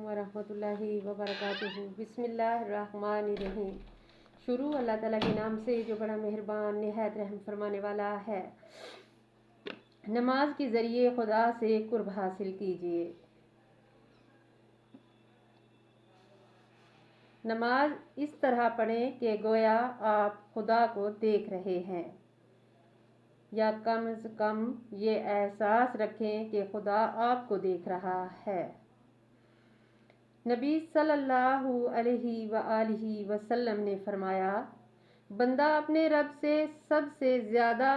वरहमतुल्लाहि वबरकातुहू। बिस्मिल्लाहिर्रहमानिर्रहीम। शुरू अल्लाह ताला के नाम से जो बड़ा मेहरबान निहायत रहम फरमाने वाला है। नमाज के ज़रिए खुदा से कुर्ब हासिल कीजिए। नमाज इस तरह पढ़ें कि गोया आप खुदा को देख रहे हैं, या कम से कम ये एहसास रखें कि खुदा आपको देख रहा है। नबी सल्लल्लाहु अलैहि वसल्लम ने फरमाया, बंदा अपने रब से सबसे ज़्यादा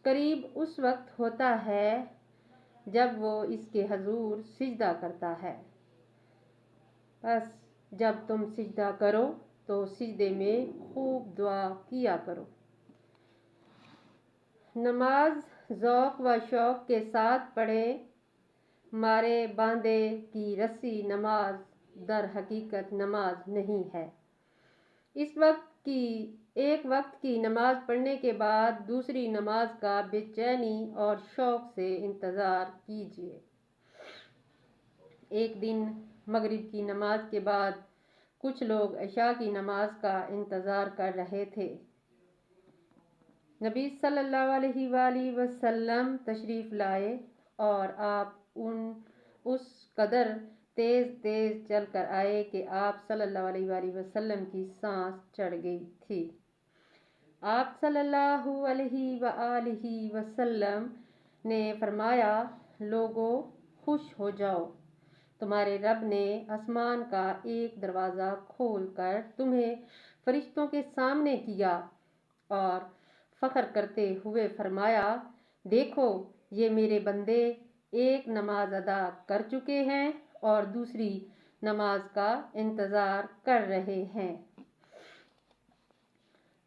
करीब उस वक्त होता है जब वो इसके हजूर सिजदा करता है। बस जब तुम सिजदा करो तो सिजदे में खूब दुआ किया करो। नमाज ज़ौक़ व शौक़ के साथ पढ़ें। मारे बांधे की रस्सी नमाज दर हकीकत नमाज नहीं है। एक वक्त की नमाज पढ़ने के बाद दूसरी नमाज का बेचैनी और शौक़ से इंतज़ार कीजिए। एक दिन मगरिब की नमाज के बाद कुछ लोग इशा की नमाज का इंतज़ार कर रहे थे। नबी सल्लल्लाहु अलैहि वसल्लम तशरीफ़ लाए और आप उस कदर तेज़ चल कर आए कि आप सल्लल्लाहु अलैहि वसल्लम की सांस चढ़ गई थी। आप सल्लल्लाहु अलैहि वसल्लम ने फरमाया, लोगों खुश हो जाओ, तुम्हारे रब ने आसमान का एक दरवाज़ा खोल कर तुम्हें फरिश्तों के सामने किया और फ़ख्र करते हुए फरमाया, देखो ये मेरे बंदे एक नमाज अदा कर चुके हैं और दूसरी नमाज का इंतज़ार कर रहे हैं।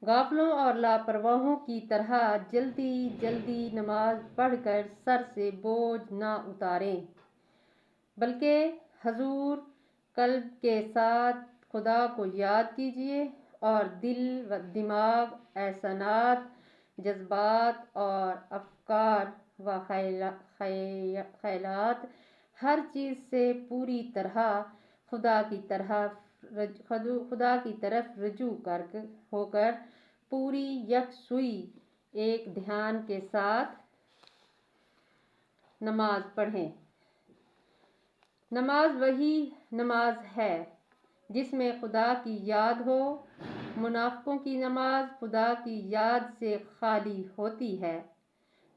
गाफलों और लापरवाहों की तरह जल्दी नमाज पढ़कर सर से बोझ ना उतारें, बल्कि हजूर कल्ब के साथ खुदा को याद कीजिए और दिल व दिमाग, एहसानात, जज्बात और अफकार व ख्यालात हर चीज़ से पूरी तरह खुदा की तरफ रजू होकर पूरी यकसुई एक ध्यान के साथ नमाज पढ़ें। नमाज वही नमाज है जिसमें खुदा की याद हो। मुनाफिकों की नमाज खुदा की याद से खाली होती है।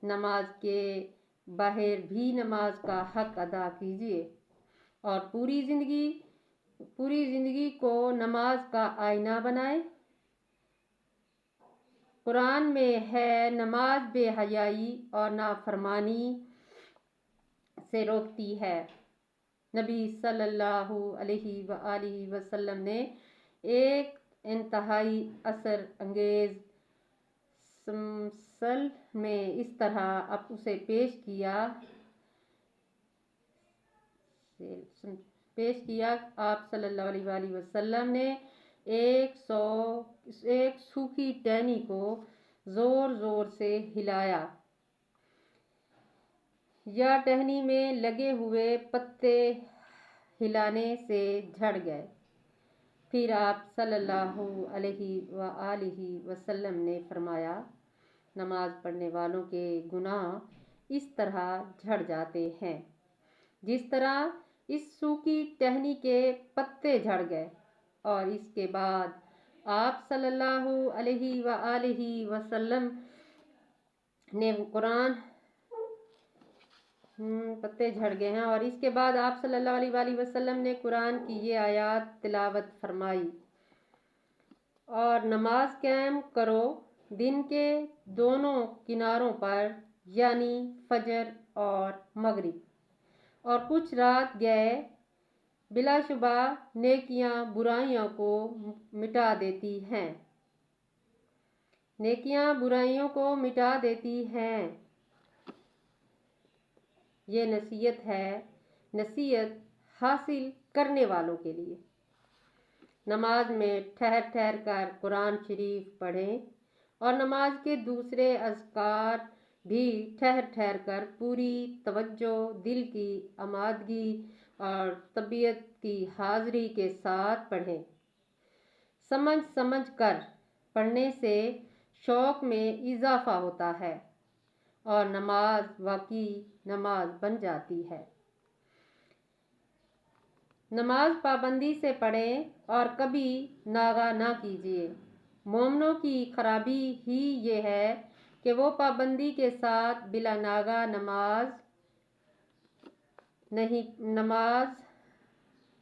नमाज के बाहर भी नमाज का हक अदा कीजिए और पूरी ज़िंदगी को नमाज का आईना बनाए। कुरान में है, नमाज बेहयाई और नाफरमानी से रोकती है। नबी सल्लल्लाहु अलैहि वसल्लम ने एक इंतहाई असर अंगेज मसल में इस तरह उसे पेश किया। आप सल्लल्लाहु अलैहि वसल्लम ने एक सूखी टहनी को जोर से हिलाया, या टहनी में लगे हुए पत्ते हिलाने से झड़ गए। फिर आप सल्लल्लाहु अलैहि वसल्लम ने फरमाया, नमाज पढ़ने वालों के गुनाह इस तरह झड़ जाते हैं जिस तरह इस सूखी टहनी के पत्ते झड़ गए। और इसके बाद आप सल्लल्लाहु अलैहि वसल्लम ने कुरान पत्ते झड़ गए हैं और इसके बाद आप सल्लल्लाहु अलैहि वसल्लम ने कुरान की ये आयत तिलावत फरमाई, और नमाज कायम करो दिन के दोनों किनारों पर, यानी फजर और मगरिब, और कुछ रात गए। बिलाशुबा नेकियां बुराइयों को मिटा देती हैं। नेकियां बुराइयों को मिटा देती हैं। ये नसीहत हासिल करने वालों के लिए। नमाज में ठहर कर कुरान शरीफ पढ़ें और नमाज के दूसरे अज़कार भी ठहर कर पूरी तवज्जो, दिल की आमादगी اور طبیعت کی حاضری کے ساتھ پڑھیں۔ سمجھ سمجھ کر پڑھنے سے شوق میں اضافہ ہوتا ہے اور نماز واقعی نماز بن جاتی ہے۔ نماز پابندی سے پڑھیں اور کبھی ناغہ نہ کیجیے۔ مومنوں کی خرابی ہی یہ ہے کہ وہ پابندی کے ساتھ بلا ناغہ نماز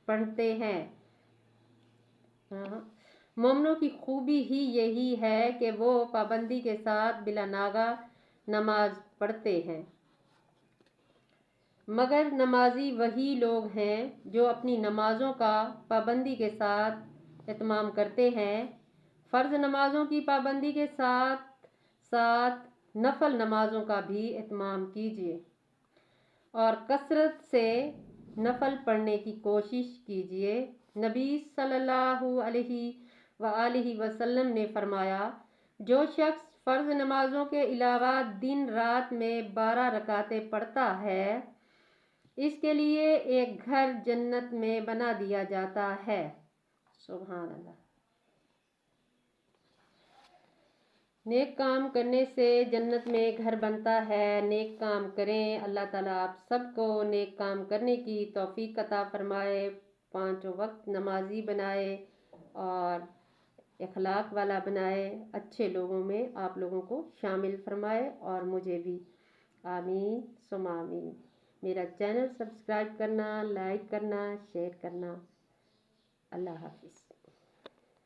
پڑھتے ہیں۔ مومنوں کی خوبی ہی یہی ہے کہ وہ پابندی کے ساتھ بلا ناغہ نماز پڑھتے ہیں۔ مگر نمازی وہی لوگ ہیں جو اپنی نمازوں کا پابندی کے ساتھ اہتمام کرتے ہیں۔ فرض نمازوں کی پابندی کے ساتھ ساتھ نفل نمازوں کا بھی اہتمام کیجیے اور کثرت سے نفل پڑھنے کی کوشش کیجیے۔ نبی صلی اللہ علیہ وآلہ وسلم نے فرمایا، جو شخص فرض نمازوں کے علاوہ دن رات میں 12 رکعتیں پڑھتا ہے، اس کے لیے ایک گھر جنت میں بنا دیا جاتا ہے۔ سبحان اللہ۔ نیک کام کرنے سے جنت میں گھر بنتا ہے۔ نیک کام کریں۔ اللہ تعالیٰ آپ سب کو نیک کام کرنے کی توفیق عطا فرمائے، 5 وقت نمازی بنائے اور اخلاق والا بنائے، اچھے لوگوں میں آپ لوگوں کو شامل فرمائے اور مجھے بھی۔ آمین ثم آمین۔ میرا چینل سبسکرائب کرنا، لائک کرنا، شیئر کرنا۔ اللہ حافظ۔